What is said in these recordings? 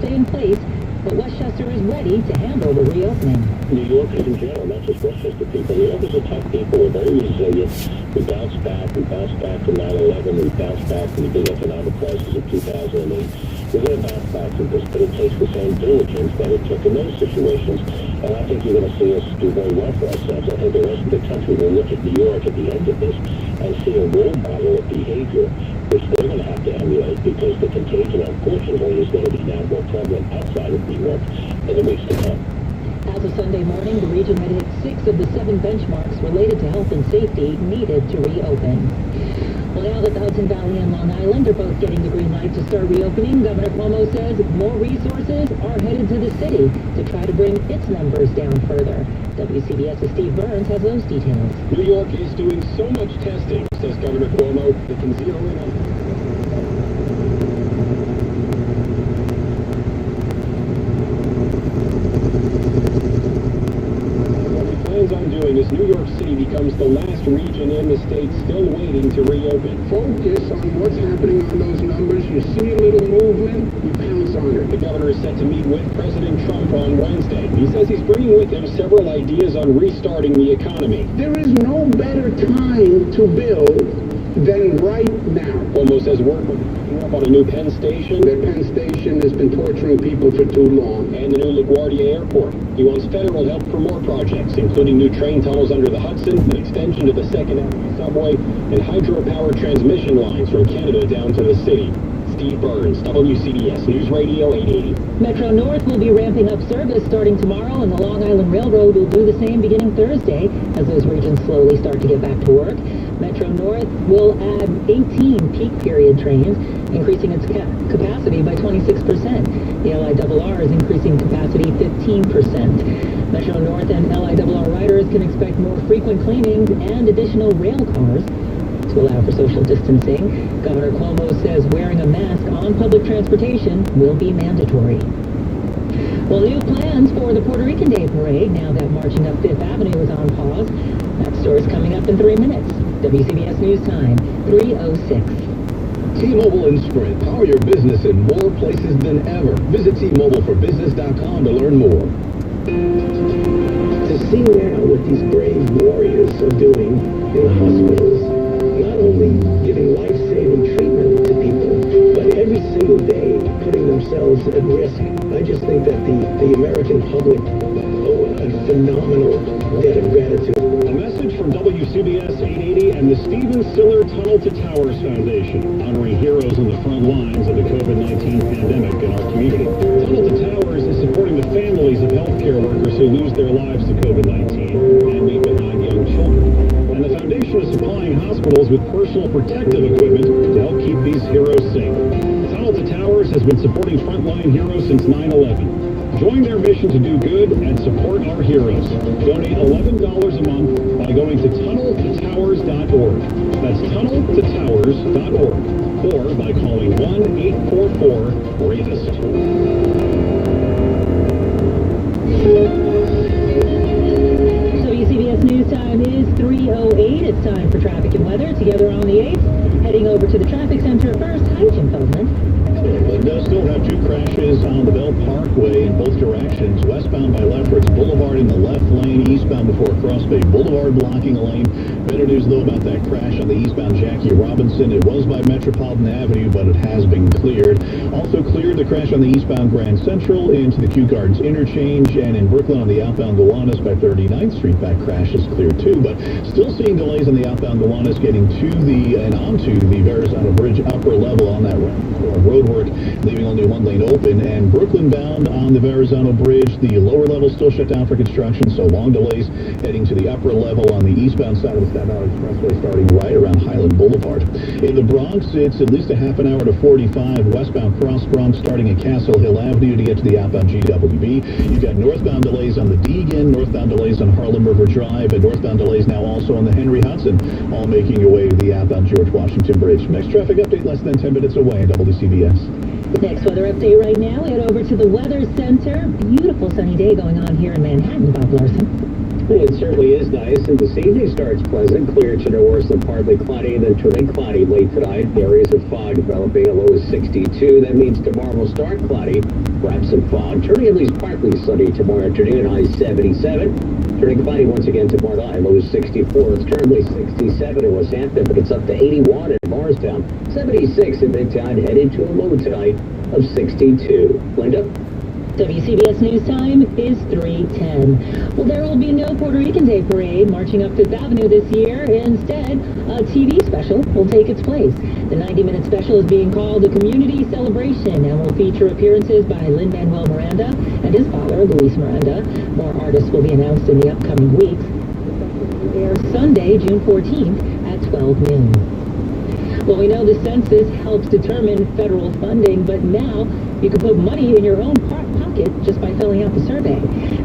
stay in place, but Westchester is ready to handle the reopening. New Yorkers in general, not just Westchester people. New Yorkers are tough people. We're very resilient. We bounced back. We bounced back from 9/11. We bounced back from the big economic crisis of 2008. We're going to bounce back from this, but it takes the same diligence that it took in those situations. And I think you're going to see us do very well for ourselves. I think the rest of the country will look at New York at the end of this and see a role model of behavior, which they're going to have to emulate, because the contagion, unfortunately, is going to be now more prevalent outside of New York in the weeks to come. As of Sunday morning, the region had hit 6 of the 7 benchmarks related to health and safety needed to reopen. Well, now that the Hudson Valley and Long Island are both getting the green light to start reopening, Governor Cuomo says more resources are headed to the city to try to bring its numbers down further. WCBS's Steve Burns has those details. New York is doing so much testing, says Governor Cuomo, they can zero in on. On doing as New York City becomes the last region in the state still waiting to reopen. Focus on what's happening on those numbers. You see a little movement, you pounce on it. The governor is set to meet with President Trump on Wednesday. He says he's bringing with him several ideas on restarting the economy. There is no better time to build than right now. Cuomo says work on a new Penn Station. The Penn Station has been torturing people for too long. And the new LaGuardia Airport. He wants federal help for more projects, including new train tunnels under the Hudson, an extension to the 2nd Avenue subway, and hydropower transmission lines from Canada down to the city. Steve Burns, WCBS News Radio 880. Metro North will be ramping up service starting tomorrow, and the Long Island Railroad will do the same beginning Thursday as those regions slowly start to get back to work. Metro North will add 18 peak period trains, increasing its capacity by 26%. The LIRR is increasing capacity 15%. Metro North and LIRR riders can expect more frequent cleanings and additional rail cars to allow for social distancing. Governor Cuomo says wearing a mask on public transportation will be mandatory. Well, new plans for the Puerto Rican Day Parade now that marching up Fifth Avenue is on pause. That story's coming up in 3 minutes. WCBS News Time, 3:06. T-Mobile and Sprint, power your business in more places than ever. Visit T-MobileForBusiness.com to learn more. To see now what these brave warriors are doing in the hospitals, not only giving life-saving treatment to people, but every single day putting themselves at risk. I just think that the American public owe a phenomenal debt of gratitude. A message from WCBS 880 and the Stephen Siller Tunnel to Towers Foundation, honoring heroes on the front lines of the COVID-19 pandemic in our community. Tunnel to Towers is supporting the families of healthcare workers who lose their lives to COVID-19 and leave behind young children. And the foundation is supplying hospitals with personal protective equipment to help keep these heroes safe. Tunnel to Towers has been supporting frontline heroes since 9/11. Join their mission to do good and support our heroes. Donate $11 a month by going to tunneltotowers.org. That's tunneltotowers.org. Or by calling 1-844-RAPIST. WCBS News Time is 3:08. It's time for traffic and weather together on the 8th. Heading over to the traffic center first. Hi, Jim Feldman. It does still have 2 crashes on the Bell Parkway in both directions. Westbound by Lefferts Boulevard in the left lane, eastbound before Cross Bay Boulevard blocking a lane. Better news, though, about that crash on the eastbound Jackie Robinson. It was by Metropolitan Avenue, but it has been cleared. Also cleared the crash on the eastbound Grand Central into the Kew Gardens interchange, and in Brooklyn on the outbound Gowanus by 39th Street. That crash is cleared, too, but still seeing delays on the outbound Gowanus getting to the and onto the Verrazano Bridge upper level on that road work, leaving only one lane open. And Brooklyn bound on the Verrazano Bridge, the lower level still shut down for construction, so long delays heading to the upper level on the eastbound side of the Staten Island Expressway starting right around Highland Boulevard. In the Bronx, it's at least a half an hour to 45 westbound Cross Bronx starting at Castle Hill Avenue to get to the outbound GWB. You've got northbound delays on the Deegan, northbound delays on Harlem River Drive, and northbound delays now also on the Henry Hudson, all making your way to the outbound George Washington Bridge. Next traffic update less than 10 minutes away at WCBS. The next weather update right now, head over to the Weather Center. Beautiful sunny day going on here in Manhattan, Bob Larson. Well, it certainly is nice, and this evening starts pleasant, clear to north and partly cloudy, then turning cloudy late tonight. Areas of fog developing, a low of 62. That means tomorrow will start cloudy, perhaps some fog, turning at least partly sunny tomorrow afternoon, high 77. Turning cloudy once again tomorrow night, low is 64. It's currently 67 in West Hampton, but it's up to 81 in Morristown. 76 in Midtown, headed to a low tonight of 62. Linda? WCBS News Time is 3:10. Well, there will be no Puerto Rican Day Parade marching up Fifth Avenue this year. Instead, a TV special will take its place. The 90-minute special is being called a community celebration and will feature appearances by Lin-Manuel Miranda and his father, Luis Miranda. More artists will be announced in the upcoming weeks. The special will air Sunday, June 14th at 12 noon. Well, we know the census helps determine federal funding, but now you can put money in your own pocket just by filling out the survey.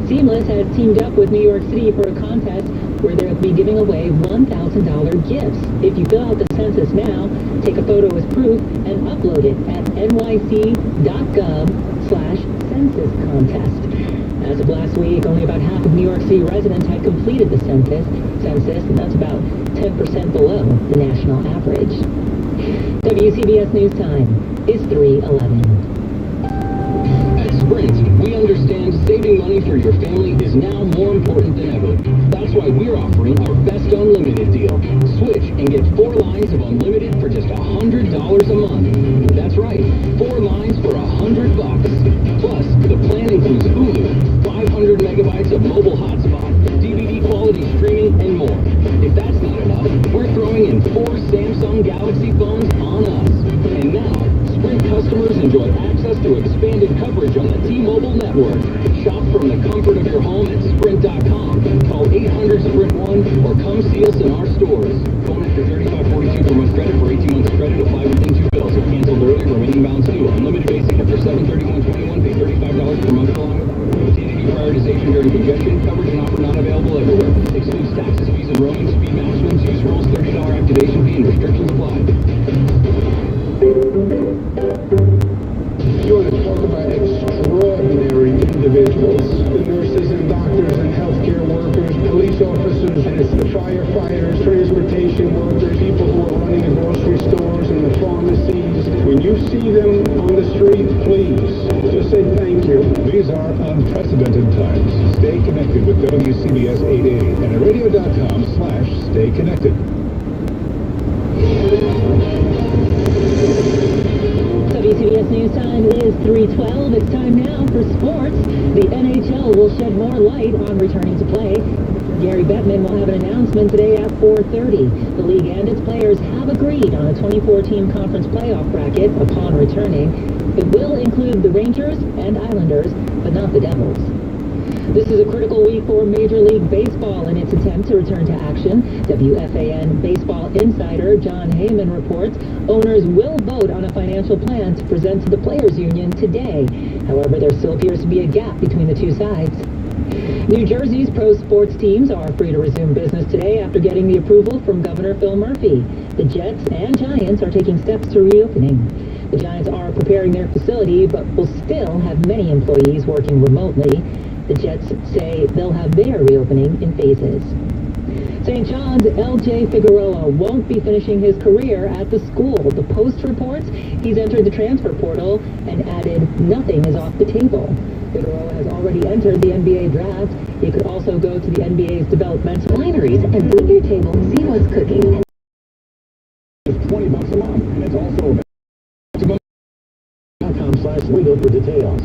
Seamless has teamed up with New York City for a contest where they'll be giving away $1,000 gifts. If you fill out the census now, take a photo as proof and upload it at nyc.gov/census contest. As of last week, only about half of New York City residents had completed the census, and that's about 10% below the national average. WCBS News Time is 3:11. At Sprint, we understand saving money for your family is now more important than ever. That's why we're offering our best unlimited deal. Switch and get 4 lines of unlimited for just $100 a month. That's right, 4 lines for $100. Plus, the plan includes Hulu, 500 megabytes of mobile hotspot, DVD quality streaming, and more. If that's not enough, we're throwing in 4 Samsung Galaxy phones on us. And now, Sprint customers enjoy access to expanded coverage on the T-Mobile network. Shop from the comfort of your home at Sprint.com. Call 800-SPRINT-1 or come see us in our stores. Phone after 3542 per month credit for 18 months credit. Apply within 2 bills. If canceled early, remaining balance due. Unlimited basic after 7/31/21. Pay $35 per month along with TDD prioritization during congestion. Coverage and offer not available everywhere. Excludes taxes, fees, and roaming. Speed maximums. Use rules. $30 activation fee and restrictions apply. You want to talk about extraordinary individuals, the nurses and doctors and healthcare workers, police officers, and it's the firefighters, transportation workers, people who are running the grocery stores and the pharmacies. When you see them on the street, please just say thank you. These are unprecedented times. Stay connected with WCBS 880 and at radio.com/stay connected. WCBS News Time is 3:12. It's time now for sports. The NHL will shed more light on returning to play. Gary Bettman will have an announcement today at 4:30. The league and its players have agreed on a 24-team conference playoff bracket upon returning. It will include the Rangers and Islanders, but not the Devils. This is a critical week for Major League Baseball in its attempt to return to action. WFAN baseball insider John Heyman reports owners will vote on a financial plan to present to the Players Union today. However, there still appears to be a gap between the two sides. New Jersey's pro sports teams are free to resume business today after getting the approval from Governor Phil Murphy. The Jets and Giants are taking steps to reopening. The Giants are preparing their facility, but will still have many employees working remotely. The Jets say they'll have their reopening in phases. St. John's L.J. Figueroa won't be finishing his career at the school. The Post reports he's entered the transfer portal and added nothing is off the table. Figueroa has already entered the NBA draft. He could also go to the NBA's developmental wineries and leave your table, see what's cooking. It's $20 a month, and it's also .com/legal for details.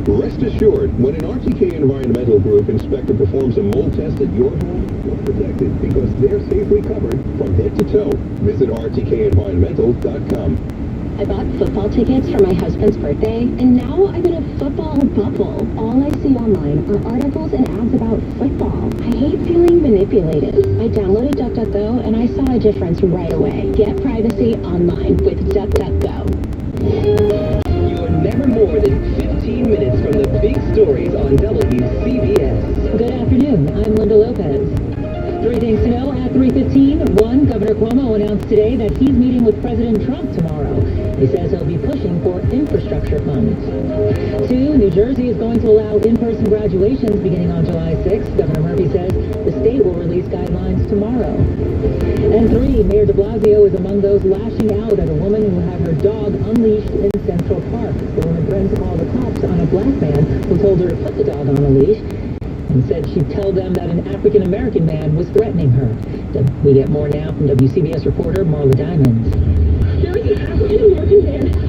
Rest assured, when an RTK Environmental Group inspector performs a mold test at your home, you're protected because they're safely covered from head to toe. Visit rtkenvironmental.com. I bought football tickets for my husband's birthday, and now I'm in a football bubble. All I see online are articles and ads about football. I hate feeling manipulated. I downloaded DuckDuckGo, and I saw a difference right away. Get privacy online with DuckDuckGo. You're never more than 15 minutes from the big stories on WCBS. Good afternoon. I'm Linda Lopez. 3 things to know at 3:15. 1, Governor Cuomo announced today that he's meeting with President Trump tomorrow. He says he'll be pushing for infrastructure funds. 2, New Jersey is going to allow in-person graduations beginning on July 6th. Governor Murphy says state will release guidelines tomorrow. And 3, Mayor de Blasio is among those lashing out at a woman who had her dog unleashed in Central Park. The woman threatened to call the cops on a black man who told her to put the dog on a leash and said she'd tell them that an African-American man was threatening her. We get more now from WCBS reporter Marla Diamond. There is an African-American man.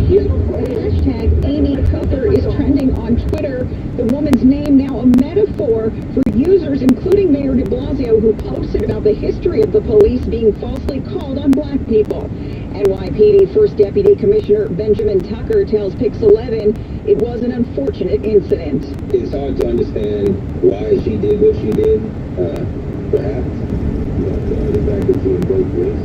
He's reporting hashtag Amy Cooper is trending on Twitter. The woman's name now a metaphor for users, including Mayor de Blasio, who posted about the history of the police being falsely called on black people. NYPD First Deputy Commissioner Benjamin Tucker tells Pix 11 it was an unfortunate incident. It's hard to understand why she did what she did, perhaps. But the fact that she invoked race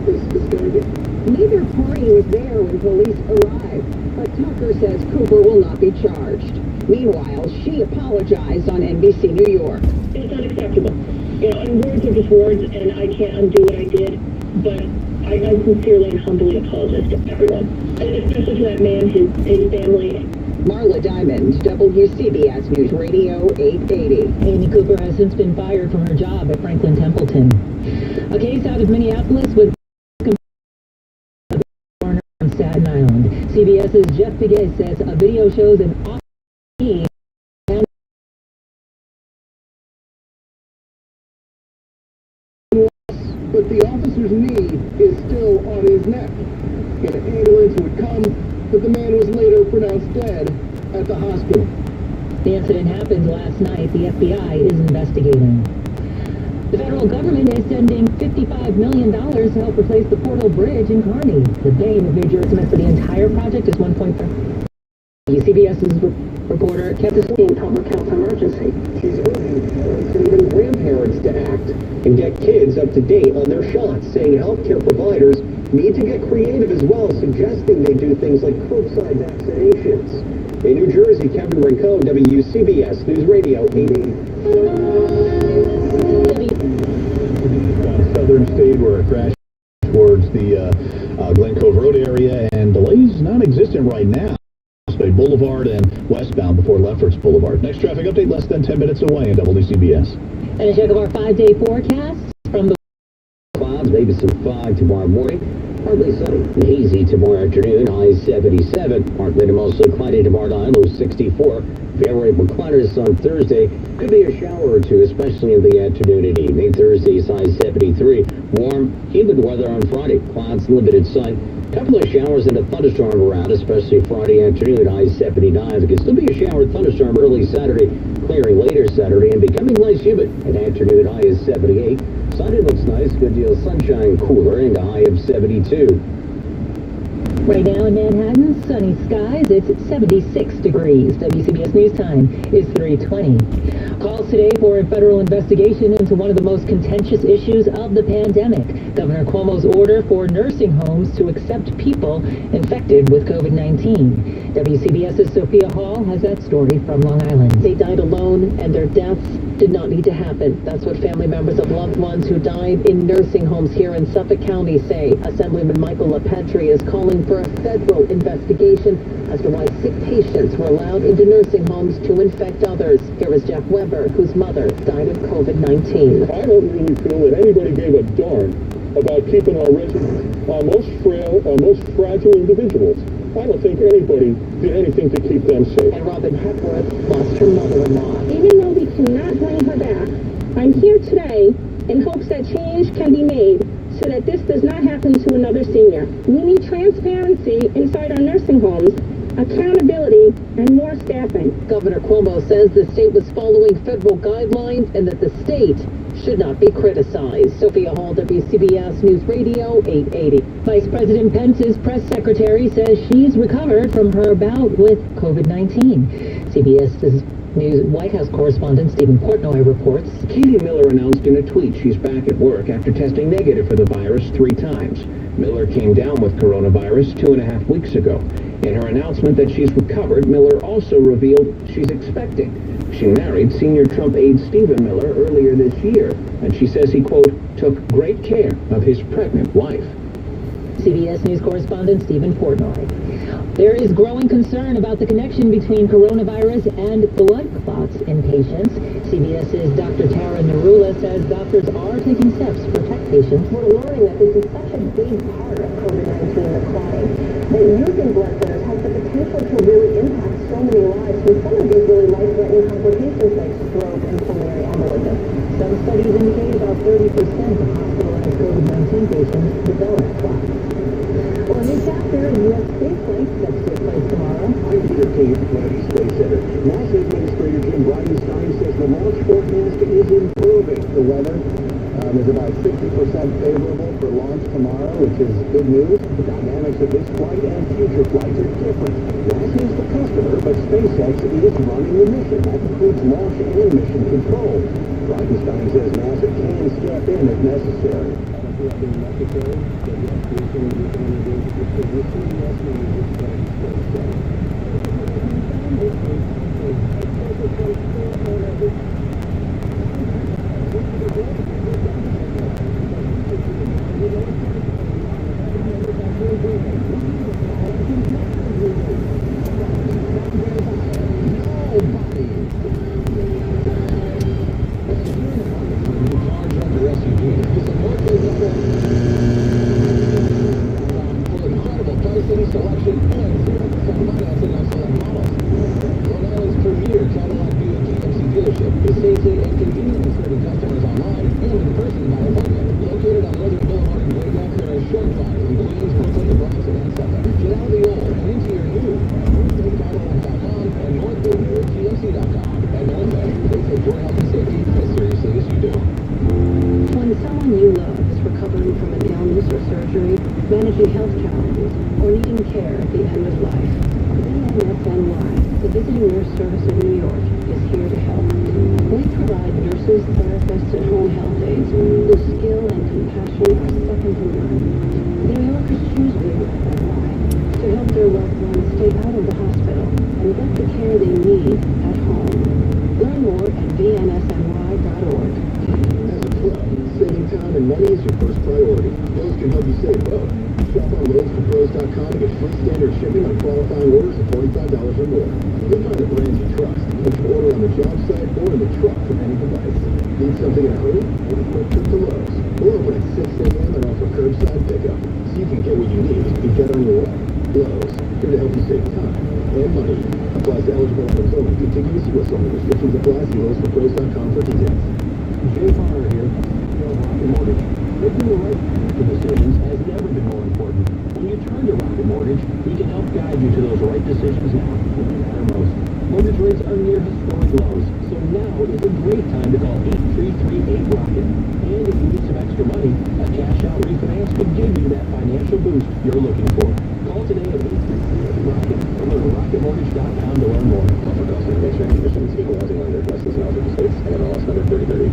is disturbing. Neither party was there when police arrived, but Tucker says Cooper will not be charged. Meanwhile, she apologized on NBC New York. It's unacceptable. You know, and words are just words, and I can't undo what I did, but I sincerely and humbly apologize to everyone, and especially to that man, his family. Marla Diamond, WCBS News Radio 880. Amy Cooper has since been fired from her job at Franklin Templeton. A case out of Minneapolis with on Staten Island. CBS's Jeff Piguet says a video shows an officer but the officer's knee is still on his neck. An ambulance would come, but the man was later pronounced dead at the hospital. The incident happened last night. The FBI is investigating. The federal government is sending $55 million to help replace the Portal Bridge in Kearney. The bane of major estimates for the entire project is $1.5. CBS's reporter kept this being public health emergency. She's urging parents and even grandparents to act and get kids up to date on their shots, saying healthcare providers need to get creative as well, suggesting they do things like curbside vaccinations. In New Jersey, Kevin Rincon, WCBS News Radio 880. Southern state where a crash towards the Glen Cove Road area, and delays non-existent right now. Bay Boulevard and westbound before Lefferts Boulevard. Next traffic update less than 10 minutes away in WCBS. And a check of our 5-day forecast from the clouds, maybe some fog tomorrow morning. Partly sunny and hazy tomorrow afternoon, high 77. Partly to mostly cloudy tomorrow night, low 64. Variable cloudiness on Thursday. Could be a shower or two, especially in the afternoon and evening. Thursday's high 73. Warm, humid weather on Friday. Clouds, limited sun. Couple of showers and a thunderstorm around, especially Friday afternoon, high 79. There could still be a shower and thunderstorm early Saturday, clearing later Saturday, and becoming less humid. An afternoon high is 78. Sunday looks nice, good deal of sunshine, cooler, and a high of 72. Right now in Manhattan, sunny skies, it's 76 degrees. WCBS News Time is 3:20. Calls today for a federal investigation into one of the most contentious issues of the pandemic. Governor Cuomo's order for nursing homes to accept people infected with COVID-19. WCBS's Sophia Hall has that story from Long Island. They died alone, and their deaths did not need to happen. That's what family members of loved ones who died in nursing homes here in Suffolk County say. Assemblyman Michael LaPetri is calling for a federal investigation as to why sick patients were allowed into nursing homes to infect others. Here is Jeff Weber, whose mother died of COVID-19. I don't really feel that anybody gave a darn about keeping our residents, our most frail, our most fragile individuals. I don't think anybody did anything to keep them safe. And Robin Hepworth lost her mother-in-law. Even though we cannot bring her back, I'm here today in hopes that change can be made so that this does not happen to another senior. We need transparency inside our nursing homes, accountability, and more staffing. Governor Cuomo says the state was following federal guidelines and that the state should not be criticized. Sophia Hall, WCBS News Radio 880. Vice President Pence's press secretary says she's recovered from her bout with COVID-19. CBS's News White House correspondent Stephen Portnoy reports. Katie Miller announced in a tweet she's back at work after testing negative for the virus 3 times. Miller came down with coronavirus 2.5 weeks ago. In her announcement that she's recovered, Miller also revealed she's expecting. She married senior Trump aide Stephen Miller earlier this year, and she says he, quote, took great care of his pregnant wife. CBS News correspondent Stephen Portnoy. There is growing concern about the connection between coronavirus and blood clots in patients. CBS's Dr. Tara Narula says doctors are taking steps to protect patients. We're learning that this is such a big part of COVID-19, the clotting, that using blood thinners has the potential to really impact so many lives with some of these really life-threatening complications like stroke and pulmonary embolism. Some studies indicate about 30% of hospitalized COVID-19 patients develop clots. Well, a new chapter in U.S. spaceflight set to take place tomorrow. I'm Peter King at the Kennedy Space Center. NASA Administrator Jim Bridenstine says the launch forecast is improving. The weather is about 60% favorable for launch tomorrow, which is good news. The dynamics of this flight and future flights are different. NASA is the customer, but SpaceX is running the mission. That includes launch and mission control. Bridenstine says NASA can step in if necessary. managing health challenges, or needing care at the end of life. VNSNY, the Visiting Nurse Service of New York, is here to help. We provide nurses, therapists, and home health aides whose skill and compassion are second to none. New Yorkers choose VNSNY to help their loved ones stay out of the hospital and get the care they need at home. Learn more at vnsny.org. As a pro, saving time and money is your first priority. Lowe's can help you save both. Shop on Lowe'sForPros.com and get free standard shipping on qualifying orders of $45 or more. You'll find the brands you trust. Get your order on the job site or in the truck from any device. Need something in a hurry? Take a quick trip to Lowe's. We're open at 6 a.m. and offer curbside pickup, so you can get what you need and get on your way. Lowe's, here to help you save time and money. Applies to eligible items only. Contiguous U.S. only. Restrictions apply. See Lowe'sForPros.com for details. Jay Farmer here. Rocket Mortgage. Making the right financial decisions has never been more important. When you turn to Rocket Mortgage, we can help guide you to those right decisions now when they matter most. Mortgage rates are near historic lows, so now is a great time to call 8338-ROCKET. And if you need some extra money, a cash-out refinance could give you that financial boost you're looking for. Call today at 8338-ROCKET or go to rocketmortgage.com to learn more. Offer cost information and conditions. Equal housing lender. License in all 50 states. NMLS number 3030.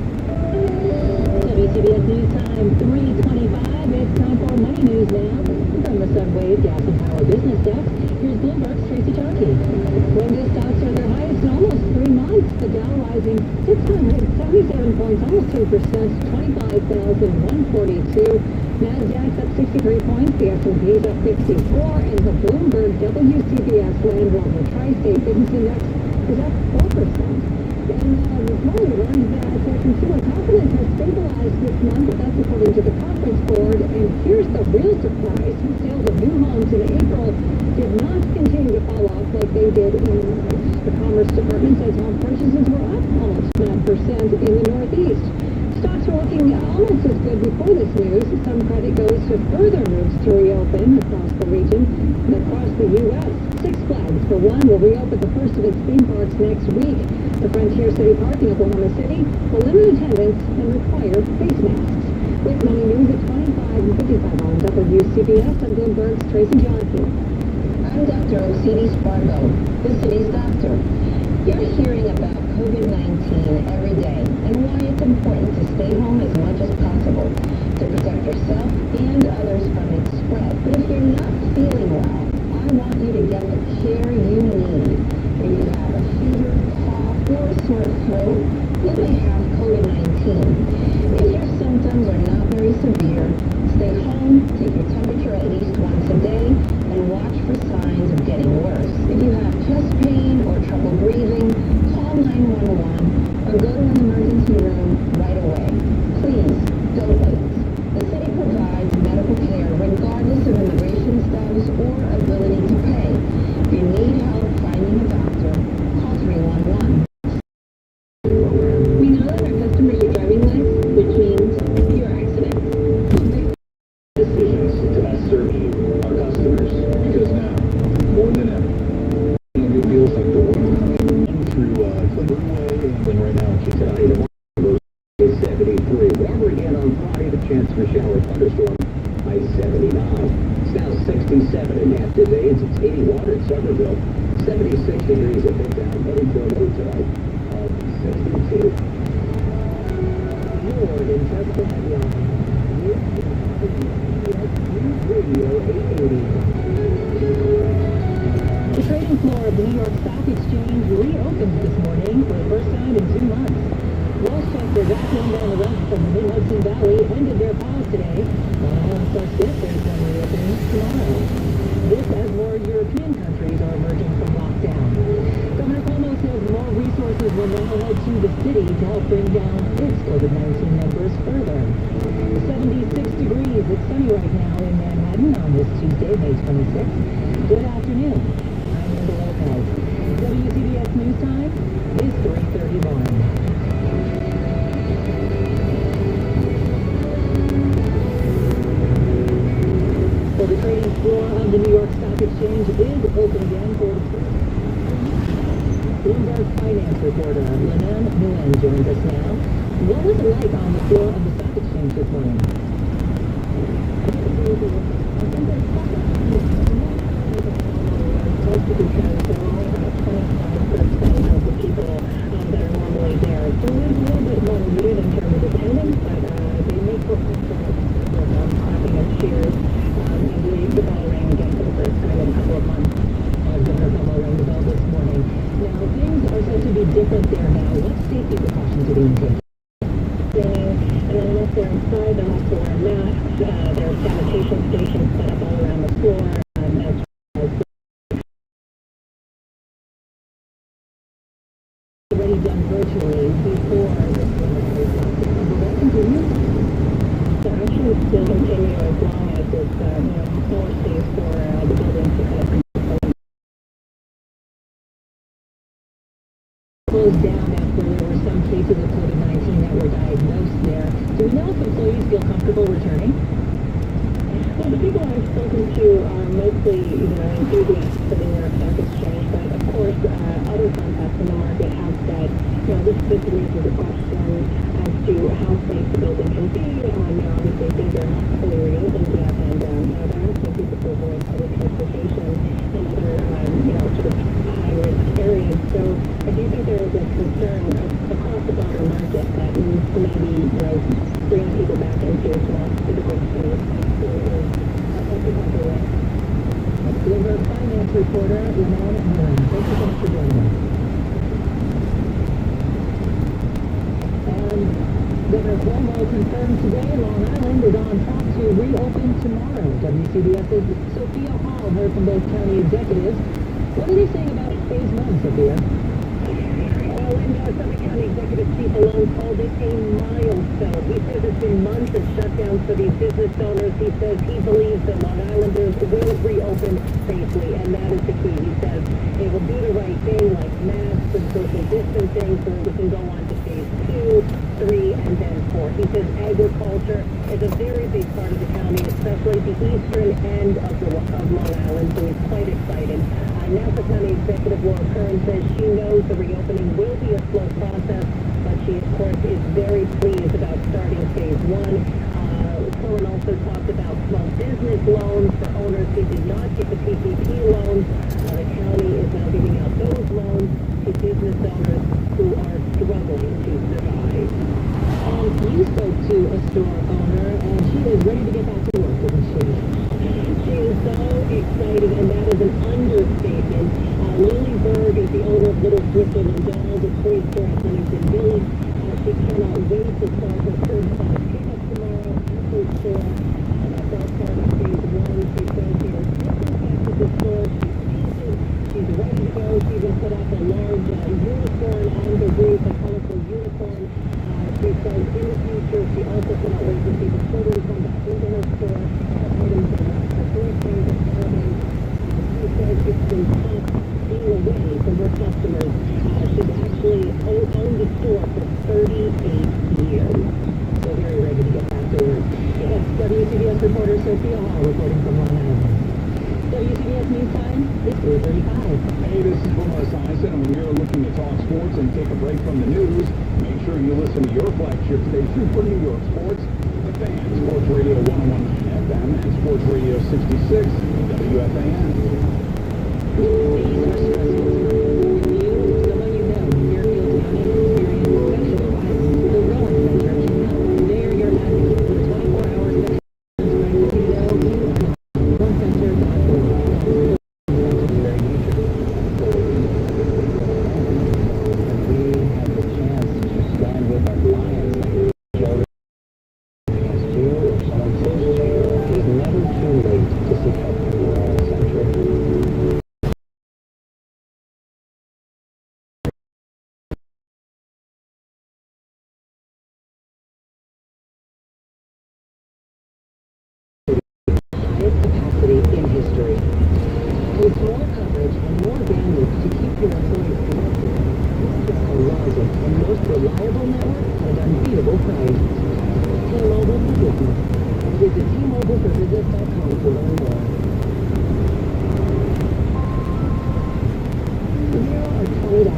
WCBS News Time 3:25. It's time for Money News now. From the Sunwave Gas and Power Business Desk, here's Bloomberg's Tracy Charkey. Longest stocks are their highest in almost 3 months. The Dow rising 677 points, almost 2%, 25,142. NASDAQ's up 63 points. The S&P's up 54, and the Bloomberg WCBS Land Rover Tri-State Business Index is up 4%. And this morning we learned that consumer confidence has stabilized this month. That's according to the Conference Board. And here's the real surprise. Sales of new homes in April did not continue to fall off like they did in March. The Commerce Department says home purchases were up almost 9% in the Northeast. Stocks are looking almost as good before this news. Some credit goes to further moves to reopen across the region and across the U.S. Six Flags, for one, will reopen the first of its theme parks next week. The Frontier City Park in Oklahoma City will limit attendance and require face masks. With Money News at 25 and 55 on WCBS and Bloomberg's Tracy Johnson. I'm Dr. Osiris Fargo, the city's doctor. You're hearing about COVID-19 every day and why it's important to stay home as much as possible to protect yourself and others from its spread. But if you're not feeling well, I want you to get the care you need. If you have a fever, cough, or a sore throat, you may have COVID-19. If your symptoms are not very severe, stay home, take your temperature at least once a day, and watch for signs of getting thunderstorm. High 79. It's now 67 in half today. It's 81 at Somerville. 76 degrees at Midtown. Heading for a low tonight of 62. Lord, and just the headline. This is CBS News Radio 880. The trading floor of the New York Stock Exchange reopened this morning for the first time in 2 months. Wall Street, vacuum down the rest from the Mid-Hudson Valley, ended their pause today. Plus yesterday's one reopening tomorrow. This as more European countries are emerging from lockdown. Governor Cuomo says more resources will now head to the city to help bring down its COVID-19 numbers further. 76 degrees. It's sunny right now in Manhattan on this Tuesday, May 26th. Good afternoon. I'm Linda Lopez. WCBS News Time is 3:31. So the trading floor of the New York Stock Exchange is open again for Bloomberg finance reporter Lenan Nguyen joins us now. What was it like on the floor of the stock exchange this morning? Mostly because there are only about 25% of the people that are normally there. So it was a little bit more muted in terms of attendance, but they make for clapping and cheers. And the bell rang again for the first time in a couple of months. Governor Cuomo rang the bell this morning. Now, things are said to be different there now. What safety precautions are being taken? And then once they're inside, they'll have to wear masks. There are sanitation stations set up all around the floor. Already done virtually before this will that continue? So actually it's still continue as long as it's more safe for the buildings to kind of Closed down after there were some cases of COVID-19 that were diagnosed there. Do we know if employees feel comfortable returning? Well, the people I've spoken to are mostly, enthusiasts for the New York Stock Exchange, but of course, other contacts in the market have said, this raises a question as to how safe the building can be. Obviously, things are not fully reopened yet, and they're asking people to avoid public transportation and other, sort of high-risk areas. So I do think there is a concern across the broader market that maybe, bringing people back into a more physical space Bloomberg finance reporter Lenan Nguyen. Thank you so much for joining us. And Governor Cuomo confirmed today Long Island is on track to reopen tomorrow. WCBS's Sophia Hall heard from both county executives. What are they saying about phase 1, Sophia? Well, and Suffolk County Executive Chief Malone called it a milestone. He says it's been months of shutdowns for these business owners. He says he believes that Long Islanders will reopen safely, and that is the key. He says they will do the right thing, like masks and social distancing, so we can go on to phase 2, 3, and then 4. He says agriculture is a very big part of the county, especially the eastern end of Long Island, so he's quite excited. Nassau County Executive Laura Kern says she knows the reopening will be a slow process, but she, of course, is very pleased about starting phase 1. Kern also talked about small business loans for owners who did not get the PPP loans. The county is now giving out those loans to business owners who are struggling to survive. You spoke to a store owner, and she is ready to get back to work, isn't she? She is so excited, and that is an understatement. Lily Berg is the owner of Little Switzerland Dolls, a toy store at Huntington Village. She cannot wait to start her curbside pickup tomorrow. Her store, that's all part of phase 1. She says she has disinfected the store. She's ready to go. She even put up a large unicorn on the roof, a colorful unicorn. She says in the future, she also cannot wait to see the children come back into her store. Items are not for birthdays and holidays. She says it's been tough being away from her customers. She's actually owned the store for 38 years. So very ready to get back to work. Yes, WCBS reporter Sophia Hall reporting from Long Island. WCBS News Time is 3:35. Hey, this is Wilma Sison, and when you're looking to talk sports and take a break from the news, make sure you listen to your flagship station for New York sports, the Fan, Sports Radio 101.9 FM and Sports Radio 66 WFAN. These are stressful times. If you or someone you know in Fairfield County has experienced sexual violence, the Rowan Center can help. They're your advocates with 24-hour sexual violence crisis. rowancenter.org. Highest capacity in history. With more coverage and more bandwidth to keep your employees connected, this is the largest and most reliable network at an unbeatable price. T-Mobile for Business. Visit T-MobileForBusiness.com to learn more. 0 or $20.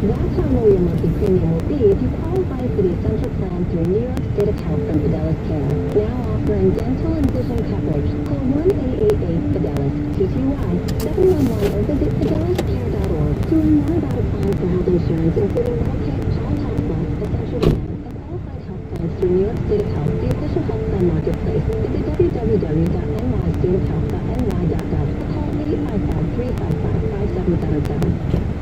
That's how low your monthly premium will be if you qualify for the Essential Plan through New York State of Health from Fidelis Care. Now offering dental and vision coverage. Call 1-888-FIDELIS, TTY, 711 or visit fideliscare.org to learn more about applying for health insurance, including Medicare, Child Health Plus, Essential Plan, and qualified health plans through New York State of Health, the official health plan marketplace. Visit www.nystateofhealth.ny.gov or call 855-355-5777.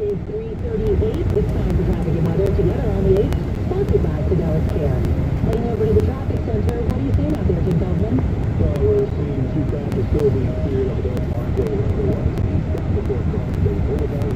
Is 3:38. It's time for traffic and weather together on the 8th, sponsored by Fidelis Care. Heading over to the traffic center, what are you seeing out there, Jim Feldman? Well, we're seeing two traffic still being cleared on the Parkway Road. Traffic before Crossway Boulevard.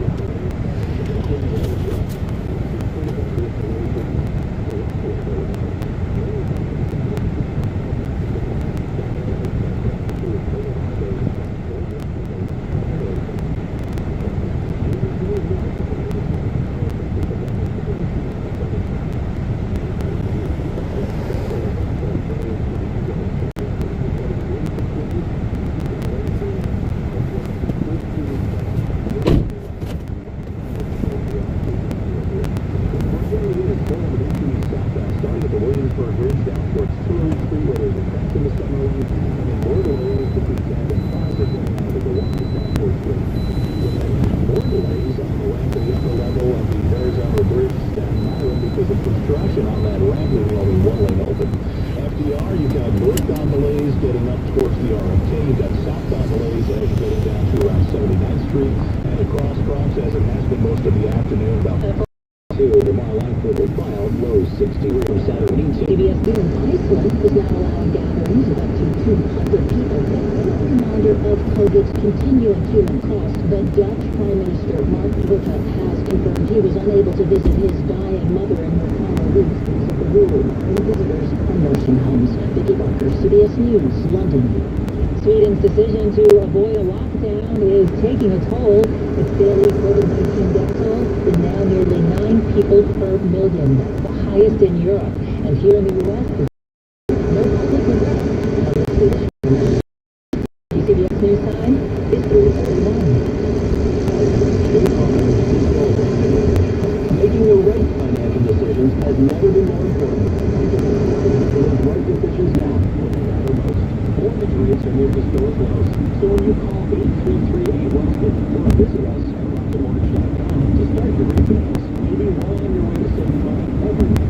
CBS News Iceland is now allowing gatherings of up to 200 people. A reminder of COVID's continuing human cost, the Dutch Prime Minister Mark Rutte has confirmed he was unable to visit his dying mother in her final weeks because of the rule on visitors from nursing homes. Vicky Barker, CBS News, London. Sweden's decision to avoid a lockdown is taking a toll. Its daily COVID-19 death toll is now nearly 9 people per million. That's the highest in Europe. And here in the U.S., no public regret on the Swedish government. CBS News time is 3:31. Making the right financial decisions has never been more important. Making those right decisions now when they matter most. Mortgage rates are near historic lows, so when you call 833-8150 or visit us at rocketmortgage.com to start your refinance, you'll be well on your way to saving money every month.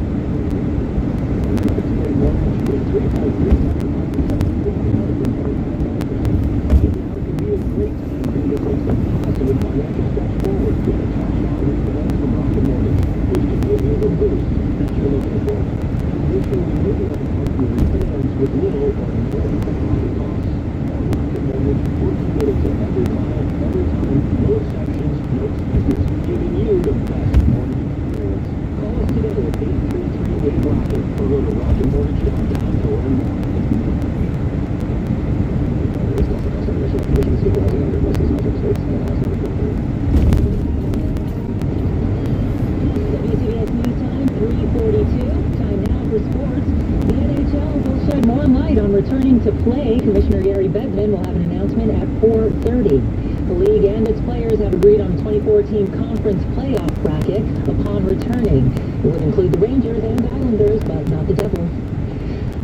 Returning to play, Commissioner Gary Bettman will have an announcement at 4:30. The league and its players have agreed on a 24-team conference playoff bracket. it upon returning. It would include the Rangers and Islanders, but not the Devils.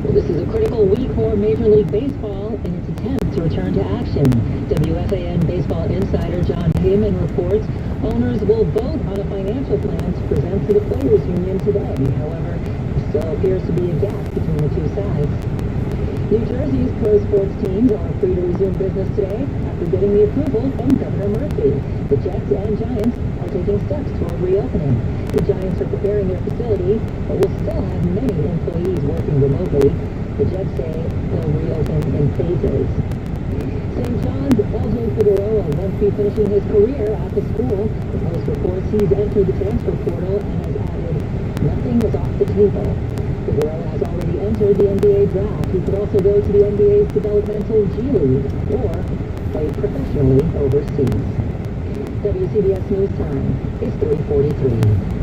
Well, this is a critical week for Major League Baseball in its attempt to return to action. WFAN baseball insider John Heyman reports owners will vote on a financial plan to present to the Players Union today. However, there still appears to be a gap between the two sides. New Jersey's pro sports teams are free to resume business today after getting the approval from Governor Murphy. The Jets and Giants are taking steps toward reopening. The Giants are preparing their facility, but will still have many employees working remotely. The Jets say they'll reopen in phases. St. John's LJ Figueroa won't be finishing his career at the school. The Post reports he's entered the transfer portal and has added, nothing is off the table. Figueroa has already entered the NBA draft. He could also go to the NBA's developmental G League or play professionally overseas. WCBS News Time is 3:43.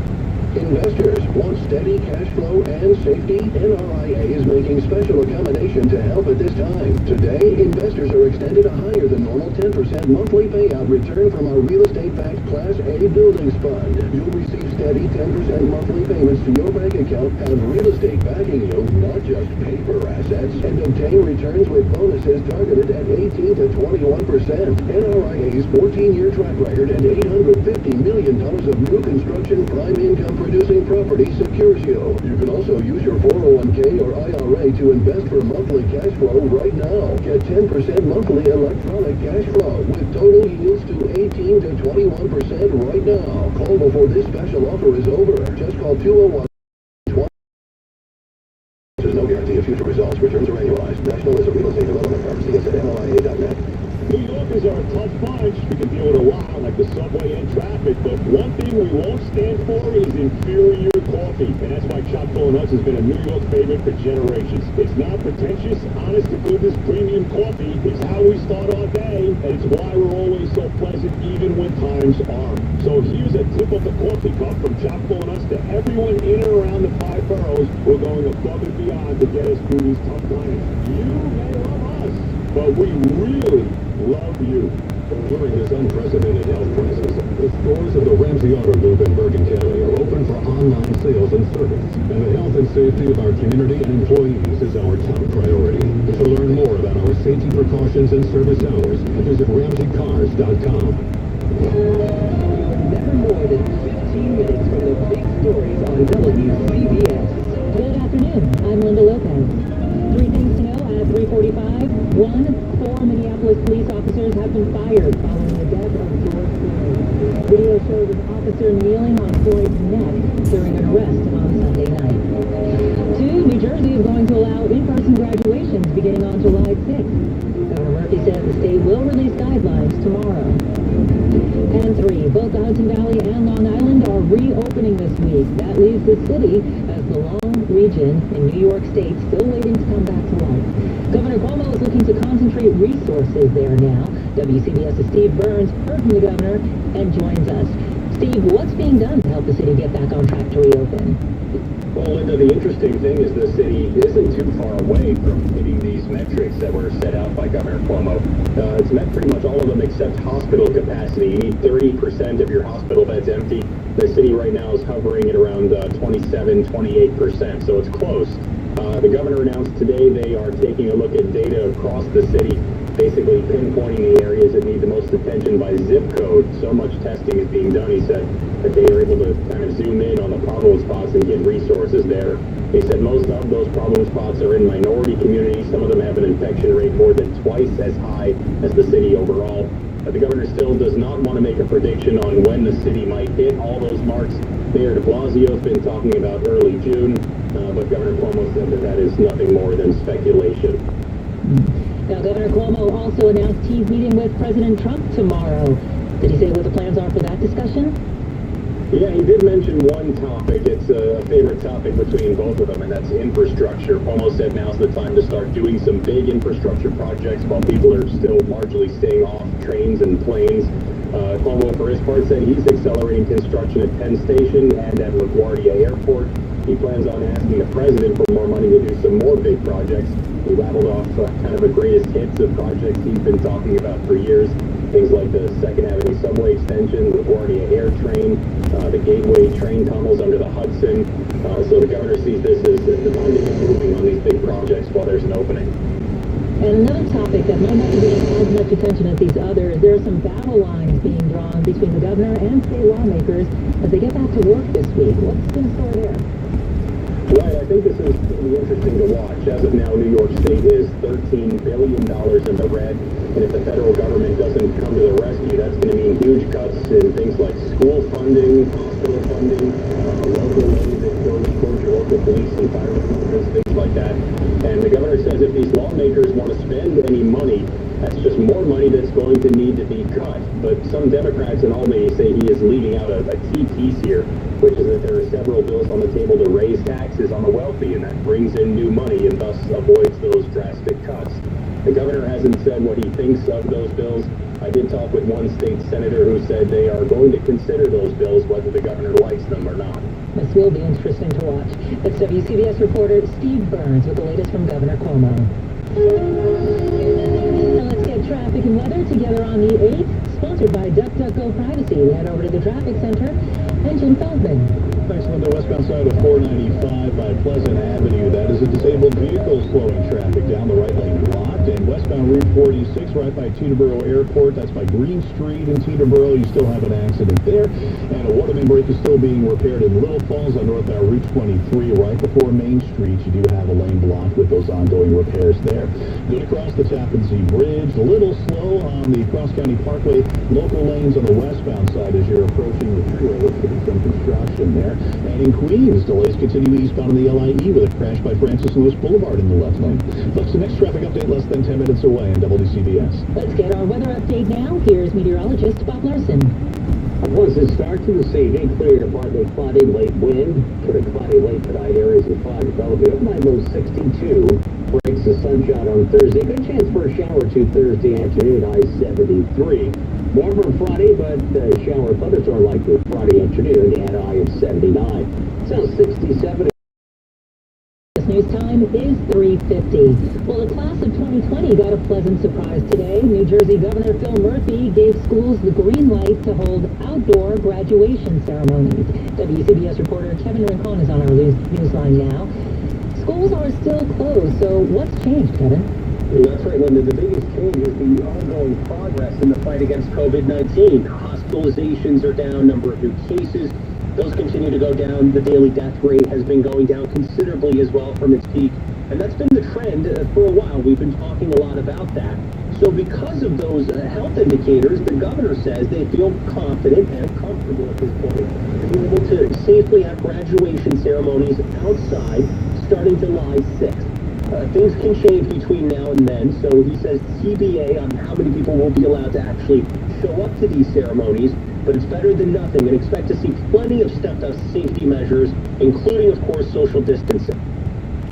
Investors want steady cash flow and safety? NRIA is making special accommodation to help at this time. Today, investors are extended a higher than normal 10% monthly payout return from our real estate-backed Class A buildings fund. You'll receive steady 10% monthly payments to your bank account, have real estate backing you, not just paper assets, and obtain returns with bonuses targeted at 18 to 21%. NRIA's 14-year track record and $850 million of new construction prime income producing property secures you. You can also use your 401k or IRA to invest for monthly cash flow right now. Get 10% monthly electronic cash flow with total yields to 18 to 21% right now. Call before this special offer is over. Just call 201. There's no guarantee of future results. Returns are annualized. National is a real estate development firm. See us at NRIA.net. New Yorkers are a tough bunch. We can deal with a lot, like the subway and traffic, but one thing we won't stand for is inferior coffee. And that's why Choctaw Nuts has been a New York favorite for generations. It's not pretentious, honest to goodness premium coffee. It's how we start our day, and it's why we're always so pleasant, even when times aren't. So here's a tip of the coffee cup from Choctaw Nuts to everyone in and around the 5 boroughs. We're going above and beyond to get us through these tough times. You may love us, but we really love you. During this unprecedented health crisis, the stores of the Ramsey Auto Group in Bergen County are open for online sales and service, and the health and safety of our community and employees is our top priority. To learn more about our safety precautions and service hours, visit RamseyCars.com. Never more than 15 minutes from the big stories on WCBS. Good afternoon. I'm Linda Lopez. 3 things to know at 3:45. 1, 4 Minneapolis police officers have been fired following the death of George Floyd. Video shows an officer kneeling on Floyd's neck during an arrest on Sunday night. 2, New Jersey is going to allow in-person graduations beginning on July 6th. Governor Murphy said the state will release guidelines tomorrow. And 3, both the Hudson Valley and Long Island are reopening this week. That leaves the city as the long region in New York State still waiting to come back to life. Governor Cuomo is looking to concentrate resources there now. WCBS's Steve Burns heard from the governor and joins us. Steve, what's being done to help the city get back on track to reopen? Well, Linda, the interesting thing is the city isn't too far away from hitting these metrics that were set out by Governor Cuomo. It's met pretty much all of them except hospital capacity. You need 30% of your hospital beds empty. The city right now is hovering at around 27, 28%, so it's close. The governor announced today they are taking a look at data across the city, basically pinpointing the areas that need the most attention by zip code. So much testing is being done, he said, that they are able to kind of zoom in on the problem spots and get resources there. He said most of those problem spots are in minority communities. Some of them have an infection rate more than twice as high as the city overall. But the governor still does not want to make a prediction on when the city might hit all those marks. Mayor de Blasio has been talking about early June, but Governor Cuomo said that is nothing more than speculation. Now, Governor Cuomo also announced he's meeting with President Trump tomorrow. Did he say what the plans are for that discussion? Yeah, he did mention one topic. It's a favorite topic between both of them, and that's infrastructure. Cuomo said now's the time to start doing some big infrastructure projects while people are still largely staying off trains and planes. Cuomo, for his part, said he's accelerating construction at Penn Station and at LaGuardia Airport. He plans on asking the president for more money to do some more big projects. He rattled off kind of the greatest hits of projects he's been talking about for years. Things like the 2nd Avenue subway extension, LaGuardia Air Train, the Gateway train tunnels under the Hudson. So the governor sees this as the time to get moving on these big projects while there's an opening. And another topic that might not be getting as much attention as these others, there are some battle lines being drawn between the governor and state lawmakers as they get back to work this week. What's in store there? Right, I think this is going to be interesting to watch. As of now, New York State is $13 billion in the red, and if the federal government doesn't come to the rescue, that's going to mean huge cuts in things like school funding, hospital funding, local money that goes towards your local police and fire departments, things like that. And the governor says if these lawmakers want to spend any money, that's just more money that's going to need to be cut. But some Democrats in Albany say he is leaving out a key piece here, which is that there are several bills on the table to raise taxes on the wealthy, and that brings in new money and thus avoids those drastic cuts. The governor hasn't said what he thinks of those bills. I did talk with one state senator who said they are going to consider those bills whether the governor likes them or not. This will be interesting to watch. It's WCBS reporter Steve Burns with the latest from Governor Cuomo. Now let's get traffic and weather together on the 8th, sponsored by DuckDuckGo Privacy. We head over to the traffic center and Jim Feldman. Thanks, Linda. Westbound side of 495 by Pleasant Avenue. That is a disabled vehicle slowing traffic down the right lane blocked. And westbound Route 46 right by Teterboro Airport. That's by Green Street in Teterboro. You still have an accident there. And a water main break is still being repaired in Little Falls on northbound Route 23 right before Main Street. You do have a lane blocked with those ongoing repairs there. Good across the Tappan Zee Bridge. A little slow on the Cross County Parkway. Local lanes on the westbound side as you're approaching the freeway. Looks to be some construction there. And in Queens, delays continue eastbound on the LIE with a crash by Francis Lewis Boulevard in the left lane. Folks, the next traffic update less than 10 minutes away on WCBS. Let's get our weather update now. Here's meteorologist Bob Larson. A pleasant start to this evening. Clear to partly cloudy, late wind. Pretty cloudy late tonight areas of fog developing. Overnight low 62. Breaks the sunshine on Thursday. Good chance for a shower or two Thursday afternoon. High 73. Warmer Friday, but shower thunderstorm likely Friday afternoon and a high of 79. So 67. This news time is 3:50. Well, the class of 2020 got a pleasant surprise today. New Jersey Governor Phil Murphy gave schools the green light to hold outdoor graduation ceremonies. WCBS reporter Kevin Rincon is on our news line now. Schools are still closed, so what's changed, Kevin? That's right, Linda. The biggest change is the ongoing progress in the fight against COVID-19. Hospitalizations are down, number of new cases, those continue to go down. The daily death rate has been going down considerably as well from its peak. And that's been the trend for a while. We've been talking a lot about that. So because of those health indicators, the governor says they feel confident and comfortable at this point to be able to safely have graduation ceremonies outside starting July 6th. Things can change between now and then, so he says TBA on how many people will be allowed to actually show up to these ceremonies, but it's better than nothing, and expect to see plenty of stepped-up safety measures, including, of course, social distancing.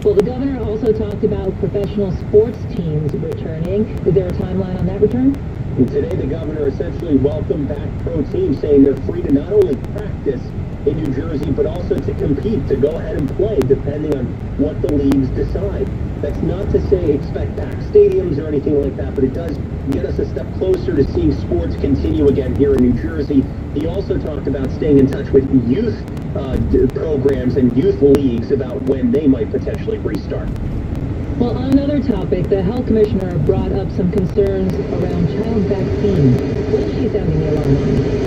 Well, the governor also talked about professional sports teams returning. Is there a timeline on that return? And today, the governor essentially welcomed back pro teams, saying they're free to not only practice in New Jersey, but also to compete, to go ahead and play, depending on what the leagues decide. That's not to say expect packed stadiums or anything like that, but it does get us a step closer to seeing sports continue again here in New Jersey. He also talked about staying in touch with youth programs and youth leagues about when they might potentially restart. Well, on another topic, the health commissioner brought up some concerns around child vaccines. What is she sounding the alarm on?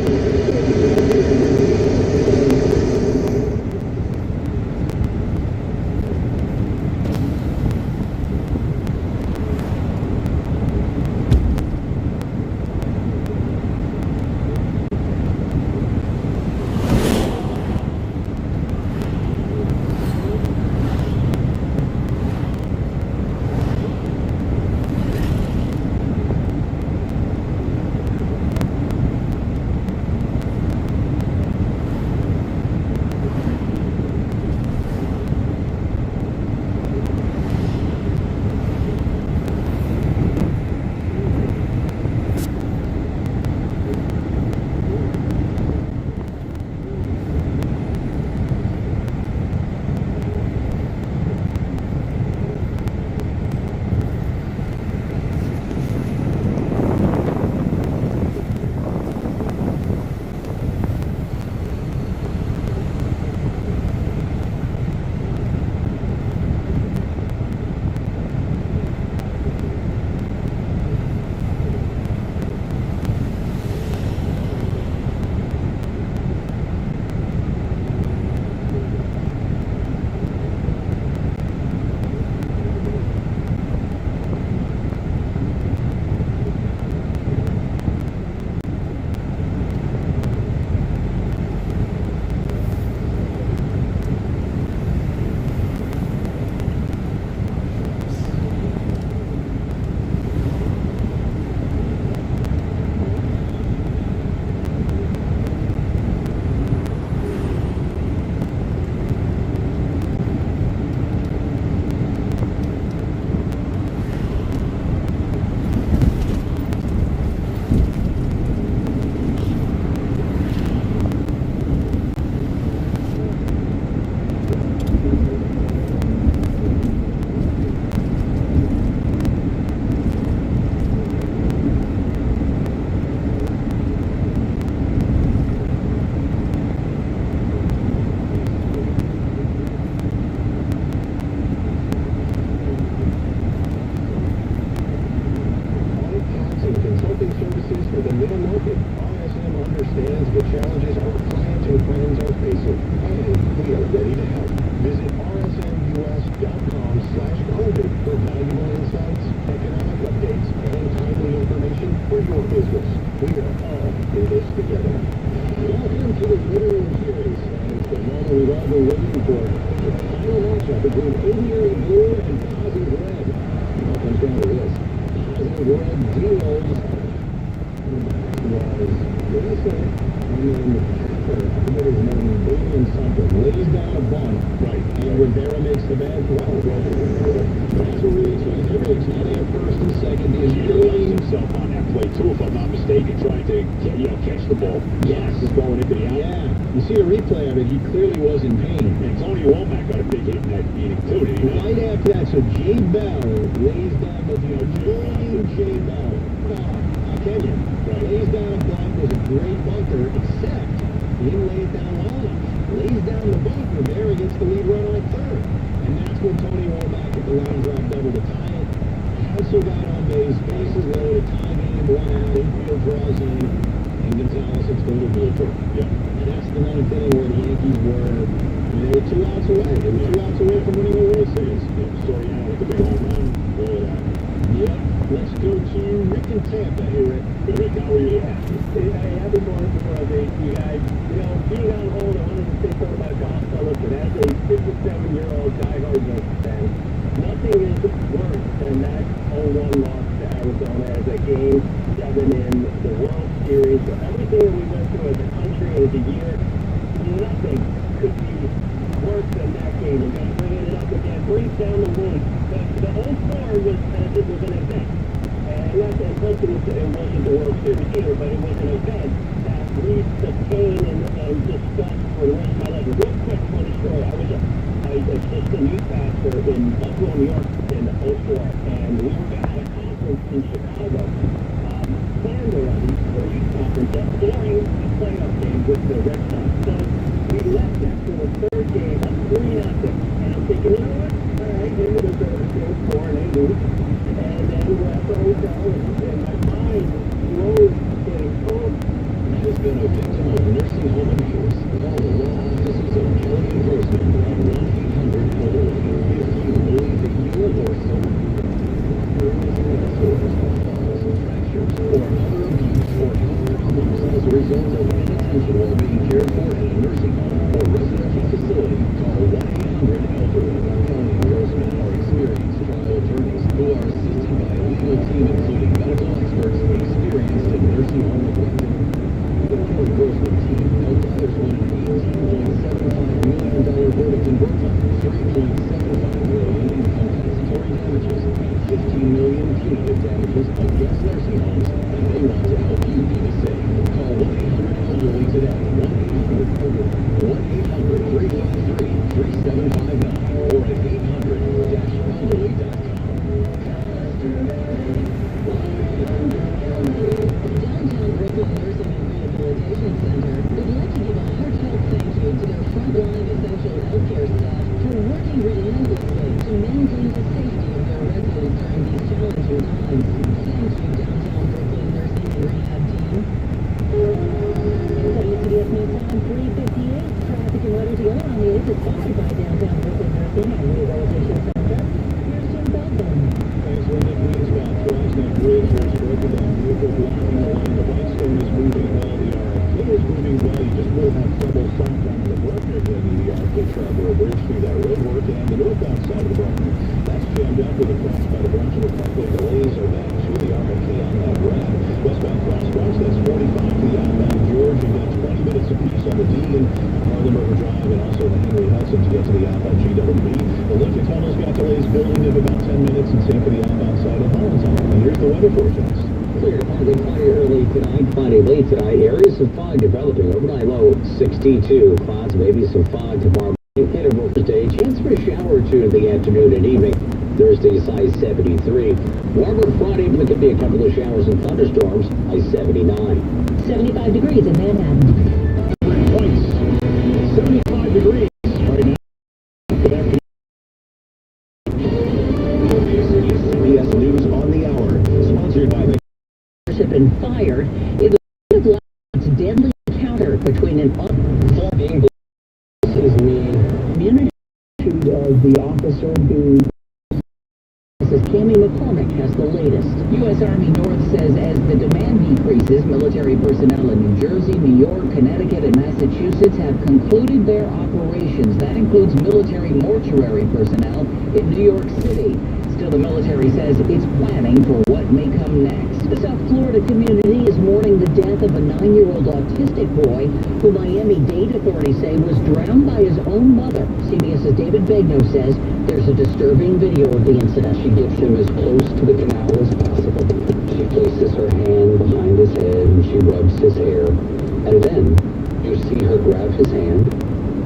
We are all in this together. Welcome to the literal hearings. It's the moment we've all been waiting for. The final matchup between Aviary Blue and Positive Red. It all comes down to this. Positive Red deals was innocent, and then after, I forget his name, Damien something, lays down a bunt. Right. And Rivera makes the bad throw. That's what really changed everything. Now they have first and second. Is really himself on that play too, if I'm not mistaken, trying to catch the ball. Yes. Just going into the out. Yeah. You see a replay of it, he clearly was in pain. And Tony Womack got a big hit in that meeting too, did he? Right after that, so Jay Bell lays down the William J. Bell. Kenyon. Right. Lays down a bunt, was a great bunker, except he didn't lay it down well enough. Lays down the bunt, Rivera gets the lead run on third. And that's when Tony Womack at the line drive double to tie it. Hansel got on base, bases loaded, tie game, 1 out, infield draws in, and Gonzalez hits the little blooper. Yep. And that's the 9th inning where the Yankees were, they were 2 outs away. They were 2 outs away from winning the World Series. Yep. Soriano with the big home run, all of that. Yep. Let's go to Rick and Tampa. Hey, Rick. Rick, how are you? Hey, happy morning for you guys. You know, being on hold, I wanted to say something about golf, fellas, and as a 57-year-old diehard Yankee fan, nothing is worse than that 0-1 loss to Arizona as a Game 7 in the World Series. So everything that we went through as a country and as a year, nothing could be worse than that game. We're going to bring it up again, breathe down the wound. The whole floor was as it was an event. And not that it wasn't the World Series either, but it was an event that leads to pain and disgust for the rest of my life. A real quick funny story. I was assistant youth pastor in Buffalo, New York in 04, and we were at a conference in Chicago. Planned already for a youth conference during the playoff game with the Red Sox. So we left after the third game at 3-0. And I'm thinking, you know what? All right, maybe there's a score and 8 lose. And then we're at the hotel, and my mind slowly getting home. That has been a victim of nursing home abuse. Call the law offices of Kelly and Grossman at 1-800-ELDERLY. If you believe that you or someone sores, falls, fractures, or other abuse or health problems as a result of inattention while being cared for in a nursing home or residential facility, call 1-800-ELDERLY. Kelly and Grossman are experienced trial attorneys who are assisted by a legal team including medical experts experienced in nursing home neglecting. The Kelly Grossman team helped others win an $18.75 million verdict in Brooklyn, $3.75 million in compensatory damages, and $15 million punitive damages against nursing homes, and they want to help you do the same. Call 1-800-ELDERLY today. 1-800-ELDERLY. 1-800-353-3759 or at 800-elderly.com. Downtown Brooklyn Nursing and Rehabilitation Center would like to give a heartfelt thank you to their frontline essential healthcare staff for working relentlessly to maintain the safety of their residents during these challenging times. Thank you, Downtown Brooklyn Nursing and Rehab team. WCBS News Time 3:58. Traffic and weather together on the 8th is sponsored by Downtown Brooklyn Nursing and Rehabilitation Center. Here's Jim Belton. Thanks, Linda. Queensbound Throsneck Bridge was broken down. Vehicle blocking the line. The Whitestone is moving well. The RFK is moving well. You just will have trouble southbound the Bruckner heading the RFK Trevor Bridge through that roadwork, and the northbound side of the Bruckner. That's jammed up with a cross by the branch of the Parkway. Delays are back to the RFK on that ramp. Westbound crosswalks, that's 45 to the outbound George. You've got 20 minutes apiece on the D and Harlem River Drive, and also the Henry Hudson to get to the outbound GWB. The Lincoln Tunnel's got delays building of about 10 minutes, and same for the outbound side of Hollandtown. And here's the weather forecast. Clear to partly cloudy early tonight, cloudy late tonight. Areas of fog developing. Overnight low 62. Clouds, maybe some fog tomorrow morning. Interval Thursday. Chance for a shower or two in the afternoon and evening. Thursday's high 73. Warmer Friday, but there could be a couple of showers and thunderstorms. High 79. 75 degrees in Manhattan. 75 degrees right now. Good afternoon. CBS News on the Hour, sponsored by the And fired in the deadly encounter between an being is the community of the officer who CBS's Cammie McCormick has the latest. U.S. Army North says as the demand decreases, military personnel in New Jersey, New York, Connecticut, and Massachusetts have concluded their operations. That includes military mortuary personnel in New York City. Still, the military says it's planning for what may come next. The South Florida community is mourning the death of a 9-year-old autistic boy who Miami-Dade authorities say was drowned by his own mother. CBS's David Begno says there's a disturbing video of the incident. She gets him as close to the canal as possible. She places her hand behind his head and she rubs his hair. And then you see her grab his hand.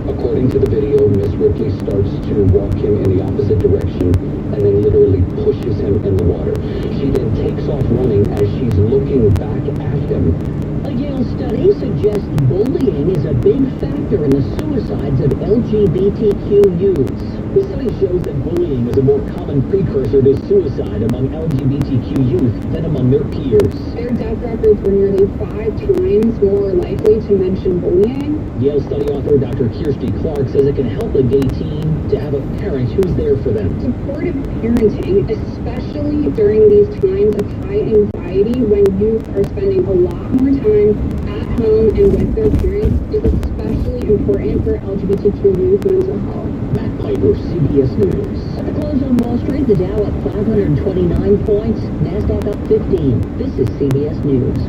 According to the video, Miss Ripley starts to walk him in the opposite direction and then literally pushes him in the water. She then takes off running as she's looking back at him. A Yale study suggests bullying is a big factor in the suicides of LGBTQ youths. The study shows that bullying is a more common precursor to suicide among LGBTQ youth than among their peers. Their death records were nearly 5 times more likely to mention bullying. Yale study author Dr. Kirsty Clark says it can help a gay teen to have a parent who's there for them. Supportive parenting, especially during these times of high anxiety when youth are spending a lot more time at home and with their parents, is especially important for LGBTQ youth mental health. Matt Piper, CBS News. At the close on Wall Street, the Dow up 529 points, NASDAQ up 15. This is CBS News.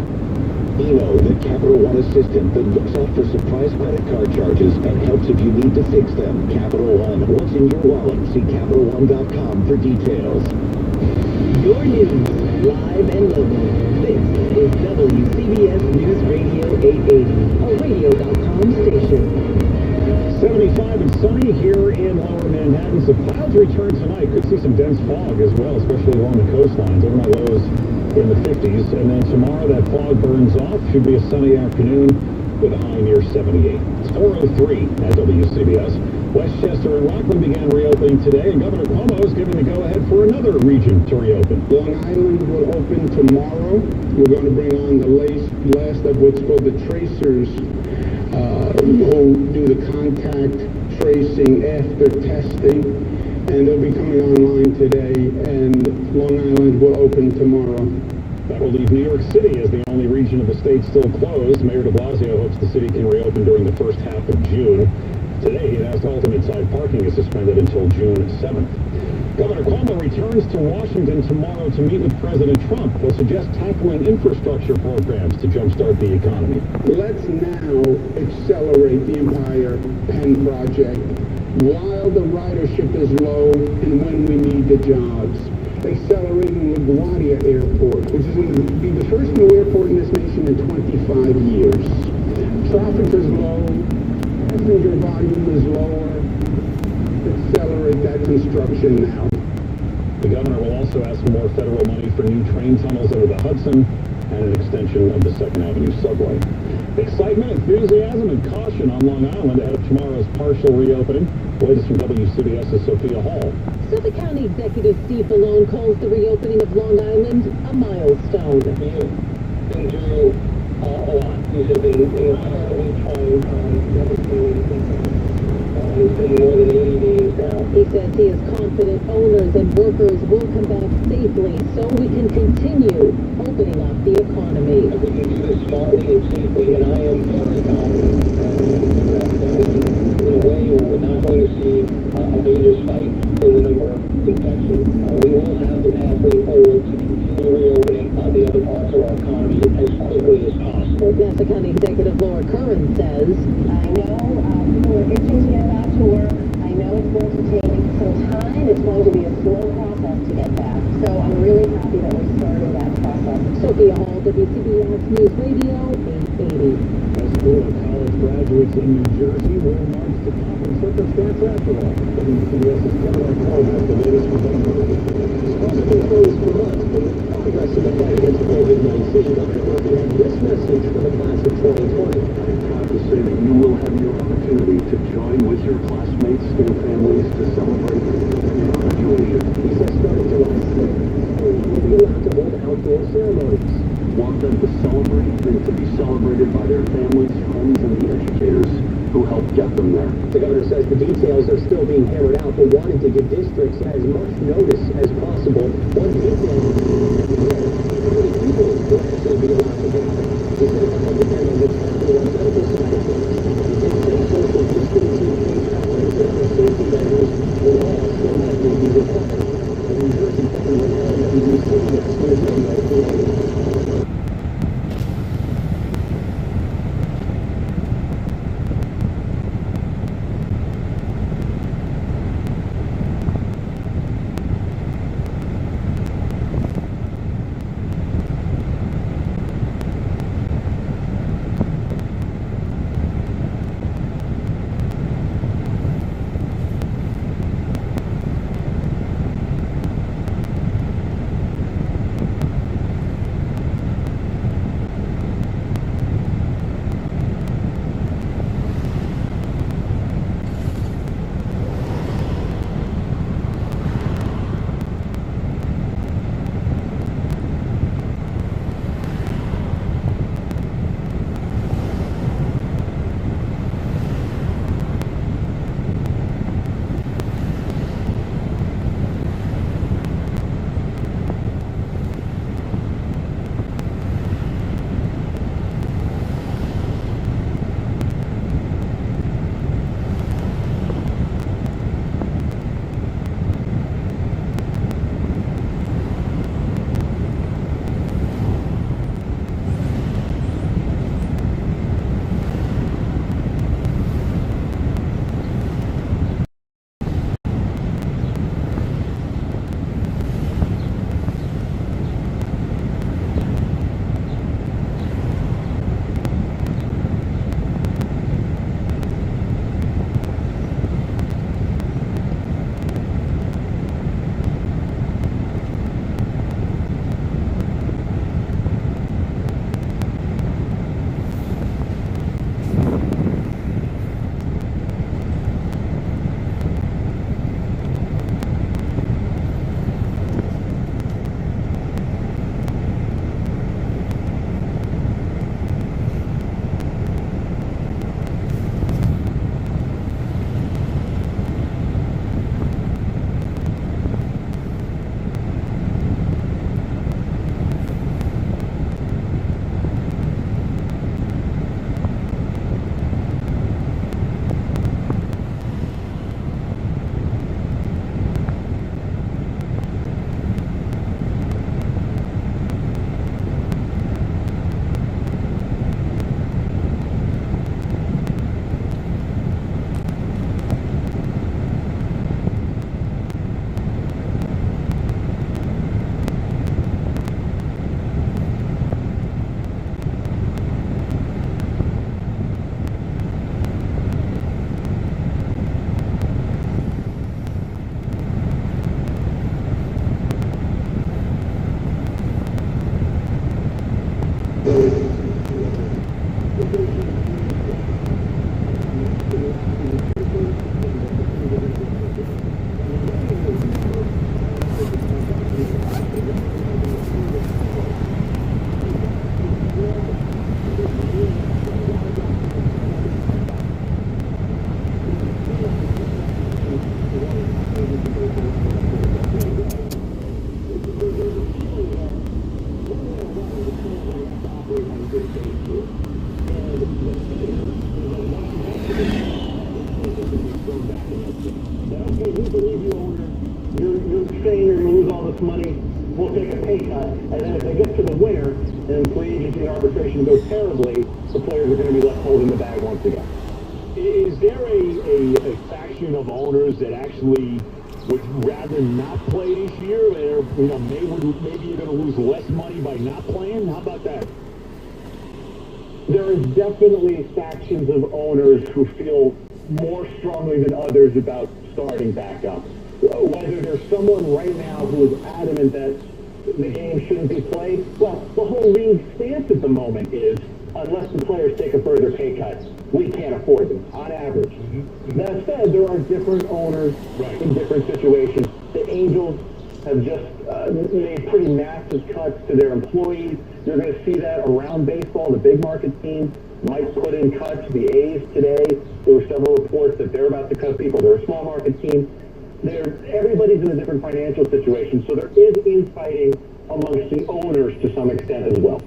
Eno, the Capital One assistant that looks after surprise credit card charges and helps if you need to fix them. Capital One, what's in your wallet? See CapitalOne.com for details. Your news, live and local. This is WCBS News Radio 880, a radio.com station. 75 and sunny here in lower Manhattan. So clouds return tonight. Could see some dense fog as well, especially along the coastlines. Overnight lows in the 50s. And then tomorrow that fog burns off. Should be a sunny afternoon with a high near 78. It's 4:03 at WCBS. Westchester and Rockland began reopening today, and Governor Cuomo is giving the go-ahead for another region to reopen. Long Island will open tomorrow. We're going to bring on the last of what's called the tracers, who do the contact tracing after testing, and they'll be coming online today, and Long Island will open tomorrow. That will leave New York City as the only region of the state still closed. Mayor de Blasio hopes the city can reopen during the first half of June. Today, he announced alternate side parking is suspended until June 7th. Governor Cuomo returns to Washington tomorrow to meet with President Trump. He'll suggest tackling infrastructure programs to jumpstart the economy. Let's now accelerate the Empire Penn project while the ridership is low and when we need the jobs. Accelerating LaGuardia Airport, which is going to be the first new airport in this nation in 25 years. Traffic is low, passenger volume is lower. Accelerate that construction now. The governor will also ask for more federal money for new train tunnels under the Hudson and an extension of the 2nd Avenue subway. Excitement, enthusiasm, and caution on Long Island ahead of tomorrow's partial reopening. Latest from WCBS's Sophia Hall. Suffolk County Executive Steve Malone calls the reopening of Long Island a milestone. You've been through a lot. These have been incredibly trying times. It's been more than 80 days now. He says he is confident owners and workers will come back safely so we can continue opening up the economy. If we can do this smartly and safely, and I am very confident in a way where we're not going to see a major spike in the number of infections. We will have the pathway forward to continue reopening the other parts of our economy as quickly as possible. Nassau County Executive Laura Curran says, I know people are itching to get back to work. I know it's going to take some time. It's going to be a slow process to get back. So I'm really happy that we're starting that process. Sophia Hall, WCBS News Radio 880. High school and college graduates in New Jersey will march to pomp and circumstance after all. WCBS's Caroline Cole has the latest from Denver. Schools have been closed for months, but progress in the fight against COVID-19. Dr. Murphy had this message for the class of 2020. I'm proud to say that you will have the opportunity to join with your classmates and families to celebrate your graduation. He says starting July 6th, schools will be allowed to hold outdoor ceremonies. Want them to celebrate and to be celebrated by their families, friends, and the educators who helped get them there. The governor says the details are still being hammered out, but wanted to give districts as much notice as possible Money, we'll take a pay cut, and then if they get to the winter, and free agency and arbitration go terribly, the players are going to be left holding the bag once again. Is there a faction of owners that actually would rather not play this year? Or, maybe you're going to lose less money by not playing? How about that? There is definitely factions of owners who feel more strongly than others about starting back up. Whether there's someone right now who is adamant that the game shouldn't be played, well, the whole league stance at the moment is, unless the players take a further pay cut, we can't afford them, on average. That said, there are different owners in different situations. The Angels have just made pretty massive cuts to their employees. You're going to see that around baseball. The big market teams might put in cuts. The A's today, there were several reports that they're about to cut people. They're a small market team. Everybody's in a different financial situation, so there is infighting amongst the owners to some extent as well.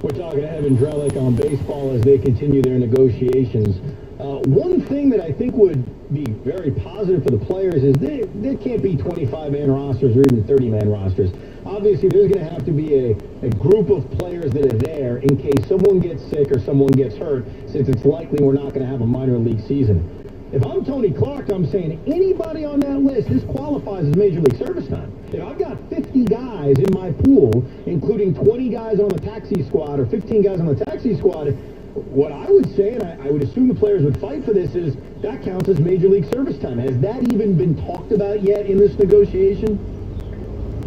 We're talking to Evan Drellick on baseball as they continue their negotiations One thing that I think would be very positive for the players is there can't be 25-man rosters or even 30-man rosters. Obviously, there's going to have to be a group of players that are there in case someone gets sick or someone gets hurt, since it's likely we're not going to have a minor league season. If I'm Tony Clark, I'm saying anybody on that list, this qualifies as Major League Service time. If I've got 50 guys in my pool, including 20 guys on the taxi squad or 15 guys on the taxi squad, what I would say, and I would assume the players would fight for this, is that counts as Major League Service time. Has that even been talked about yet in this negotiation?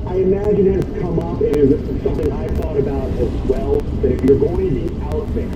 I imagine it has come up, and it's something I thought about as well, that if you're going to be out there,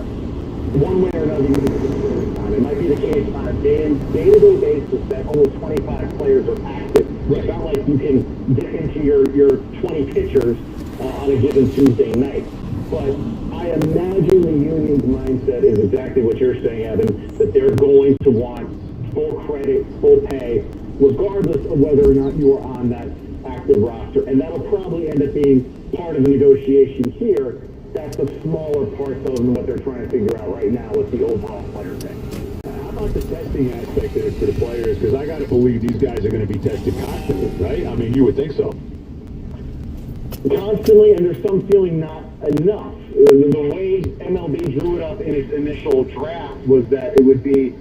one way or another, you need to get service time. It might be the case on a day-to-day basis that only 25 players are active. Right. It's not like you can dip into your 20 pitchers on a given Tuesday night. But I imagine the union's mindset is exactly what you're saying, Evan, that they're going to want full credit, full pay, regardless of whether or not you are on that active roster. And that'll probably end up being part of the negotiation here. That's the smaller part of what they're trying to figure out right now with the overall player thing. How about the testing aspect of it for the players? Because I got to believe these guys are going to be tested constantly, right? I mean, you would think so. Constantly, and there's some feeling not enough. The way MLB drew it up in its initial draft was that it would be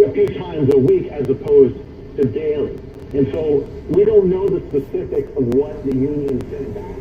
a few times a week as opposed to daily. And so we don't know the specifics of what the union sent back